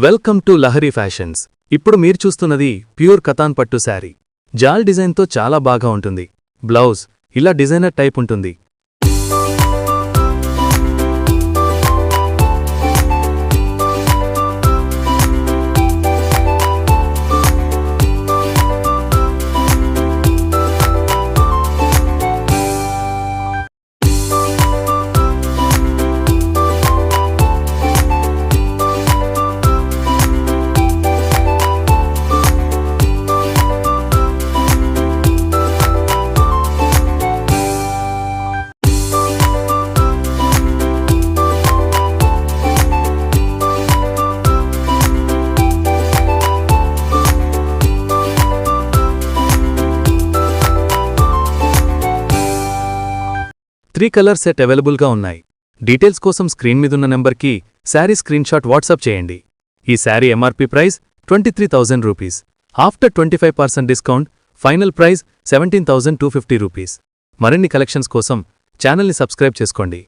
Welcome to Lahari fashions. ఇప్పుడు మీరు చూస్తున్నది ప్యూర్ కతాన్ పట్టు శారీ. జాల్ డిజైన్తో చాలా బాగా ఉంటుంది. బ్లౌజ్ ఇలా డిజైనర్ టైప్ ఉంటుంది. త్రీ కలర్ సెట్ అవైలబుల్గా ఉన్నాయి. డీటెయిల్స్ కోసం స్క్రీన్ మీదున్న నెంబర్కి శారీ స్క్రీన్షాట్ వాట్సాప్ చేయండి. ఈ sari MRP price 23,000 rupees. After 25% discount final price 17,250 rupees. మరిన్ని కలెక్షన్స్ కోసం ఛానల్ని సబ్స్క్రైబ్ చేసుకోండి.